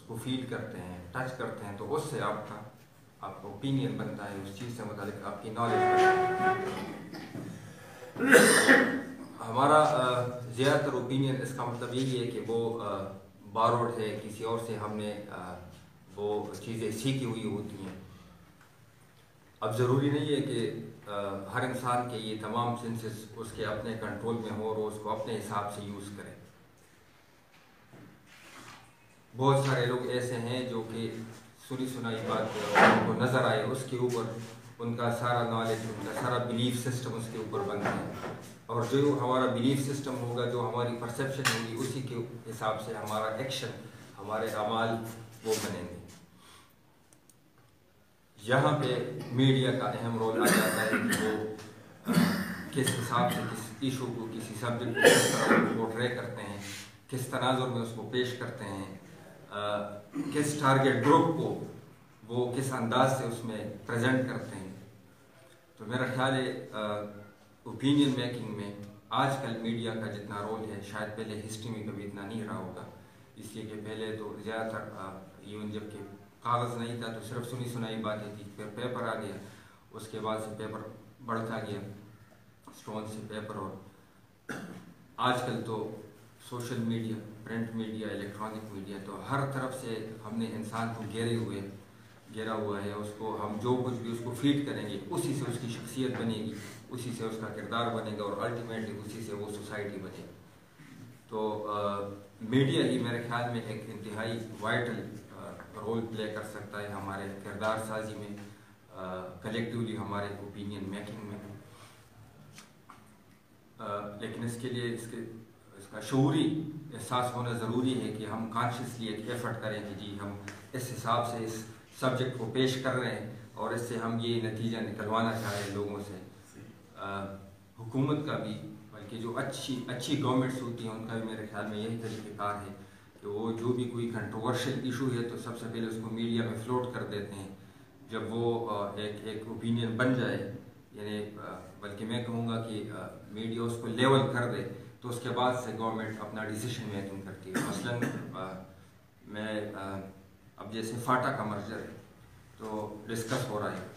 کو فیل کرتے ہیں، ٹچ کرتے ہیں، تو اس سے آپ کا اوپینین بنتا ہے، اس چیز سے متعلق آپ کی نالج بنتا ہے۔ ہمارا زیادہ تر اوپینین اس کا مطلب یہی ہے کہ وہ باروڈ ہے، کسی اور سے ہم نے وہ چیزیں سیکھی ہوئی ہوتی ہیں۔ اب ضروری نہیں ہے کہ ہر انسان کے یہ تمام سینسز اس کے اپنے کنٹرول میں ہو اور اس کو اپنے حساب سے یوز کرے۔ بہت سارے لوگ ایسے ہیں جو کہ سنی سنائی بات ان کو نظر آئے اس کے اوپر ان کا سارا نالج، ان کا سارا بلیف سسٹم اس کے اوپر بنتا ہے، اور جو ہمارا بلیف سسٹم ہوگا، جو ہماری پرسیپشن ہوگی، اسی کے حساب سے ہمارا ایکشن، ہمارے اعمال وہ بنیں گے۔ یہاں پہ میڈیا کا اہم رول آ جاتا ہے کہ وہ کس حساب سے کس ایشو کو، کسی سبجیکٹ کو کس طرح پورٹرے کرتے ہیں، کس تناظر میں اس کو پیش کرتے ہیں، کس ٹارگیٹ گروپ کو وہ کس انداز سے اس میں پریزنٹ کرتے ہیں۔ تو میرا خیال ہے اوپینین میکنگ میں آج کل میڈیا کا جتنا رول ہے شاید پہلے ہسٹری میں کبھی اتنا نہیں رہا ہوگا، اس لیے کہ پہلے تو زیادہ تر ایون جب کہ کاغذ نہیں تھا تو صرف سنی سنائی باتیں تھی، پھر پیپر آ گیا، اس کے بعد سے پیپر بڑھتا گیا، اسٹون سے پیپر، اور آج کل تو social media, print media, electronic media, تو ہر طرف سے ہم نے انسان کو گھیرا ہوا ہے۔ اس کو ہم جو کچھ بھی اس کو فیڈ کریں گے اسی سے اس کی شخصیت بنے گی، اسی سے اس کا کردار بنے گا، اور الٹیمیٹلی اسی سے وہ سوسائٹی بنے گی۔ تو میڈیا ہی میرے خیال میں ایک انتہائی وائٹل رول پلے کر سکتا ہے ہمارے کردار سازی میں، کلیکٹیولی ہمارے اوپینین میکنگ میں، لیکن اس کے لیے اس کا شعوری احساس ہونا ضروری ہے کہ ہم کانشیسلی ایک ایفرٹ کریں کہ جی ہم اس حساب سے اس سبجیکٹ کو پیش کر رہے ہیں اور اس سے ہم یہ نتیجہ نکلوانا چاہ رہے ہیں لوگوں سے۔ حکومت کا بھی، بلکہ جو اچھی گورنمنٹس ہوتی ہیں ان کا بھی میرے خیال میں یہی طریقہ کار ہے کہ وہ جو بھی کوئی کنٹروورشل ایشو ہے تو سب سے پہلے اس کو میڈیا میں فلوٹ کر دیتے ہیں۔ جب وہ ایک اوپینین بن جائے، یعنی بلکہ میں کہوں گا کہ میڈیا اس کو لیول کر دے، تو اس کے بعد سے گورنمنٹ اپنا ڈیسیشن میکنگ کرتی ہے۔ مثلاً میں اب جیسے فاٹا کا مرجر ہے تو ڈسکس ہو رہا ہے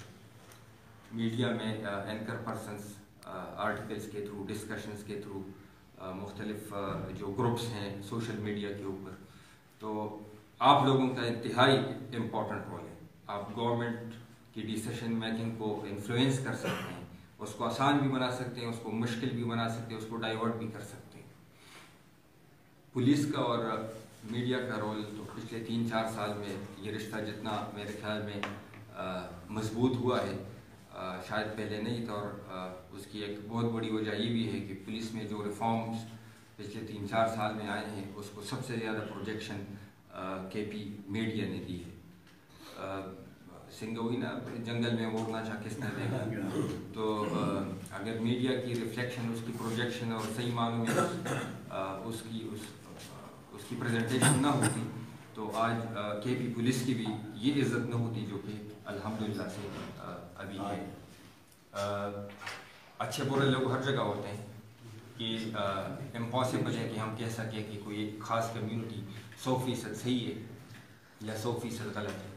میڈیا میں، اینکر پرسنس آرٹیکلس کے تھرو، ڈسکشنز کے تھرو، مختلف جو گروپس ہیں سوشل میڈیا کے اوپر، تو آپ لوگوں کا انتہائی امپورٹنٹ رول ہے۔ آپ گورنمنٹ کی ڈیسیشن میکنگ کو انفلوئنس کر سکتے ہیں، اس کو آسان بھی بنا سکتے ہیں، اس کو مشکل بھی بنا سکتے ہیں، اس کو ڈائیورٹ بھی کر سکتے ہیں۔ پولیس کا اور میڈیا کا رول تو پچھلے 3-4 سال میں یہ رشتہ جتنا میرے خیال میں مضبوط ہوا ہے شاید پہلے نہیں تھا، اور اس کی ایک بہت بڑی وجہ یہ بھی ہے کہ پولیس میں جو ریفارمز پچھلے 3-4 سال میں آئے ہیں اس کو سب سے زیادہ پروجیکشن کے پی میڈیا نے دی ہے۔ سنگوئی نا جنگل میں وہ نشہ کس نے دیکھا، تو اگر میڈیا کی ریفلیکشن، اس کی پروجیکشن اور صحیح معنوں میں اس کی پریزنٹیشن نہ ہوتی تو آج کے پی پولیس کی بھی یہ عزت نہ ہوتی جو کہ الحمدللہ سے ابھی ہے۔ اچھے برے لوگ ہر جگہ ہوتے ہیں، کہ امپاسبل ہے کہ ہم کہہ سکیں کہ کوئی ایک خاص کمیونٹی 100% صحیح ہے یا 100% غلط ہے۔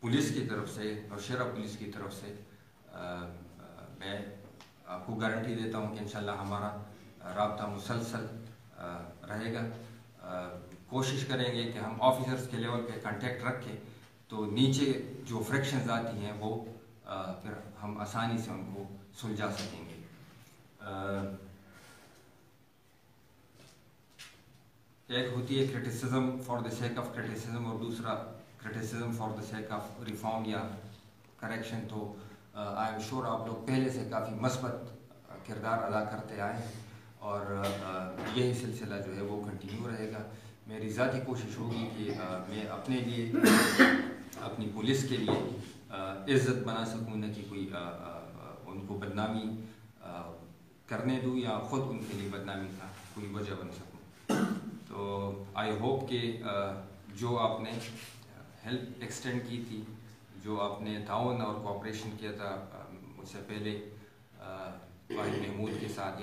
پولیس کی طرف سے اور شہرہ پولیس کی طرف سے میں آپ کو گارنٹی دیتا ہوں کہ انشاءاللہ ہمارا رابطہ مسلسل رہے گا۔ کوشش کریں گے کہ ہم آفیسرز کے لیول پہ کنٹیکٹ رکھیں تو نیچے جو فریکشنز آتی ہیں وہ پھر ہم آسانی سے ان کو سلجھا سکیں گے۔ ایک ہوتی ہے criticism for the sake of criticism, اور دوسرا criticism for the sake of reform یا کریکشن۔ تو آئی ایم شور آپ لوگ پہلے سے کافی مثبت کردار ادا کرتے آئے ہیں، اور یہی سلسلہ جو ہے وہ کنٹینیو رہے گا۔ میری ذاتی کوشش ہوگی کہ میں اپنے لیے، اپنی پولیس کے لیے عزت بنا سکوں، نہ کہ کوئی ان کو بدنامی کرنے دوں یا خود ان کے لیے بدنامی کا کوئی وجہ بن سکوں۔ تو آئی ہوپ کہ جو آپ نے ہیلپ ایکسٹینڈ کی تھی، جو آپ نے تعاون اور کوآپریشن کیا تھا مجھ سے پہلے واحد محمود کے ساتھ،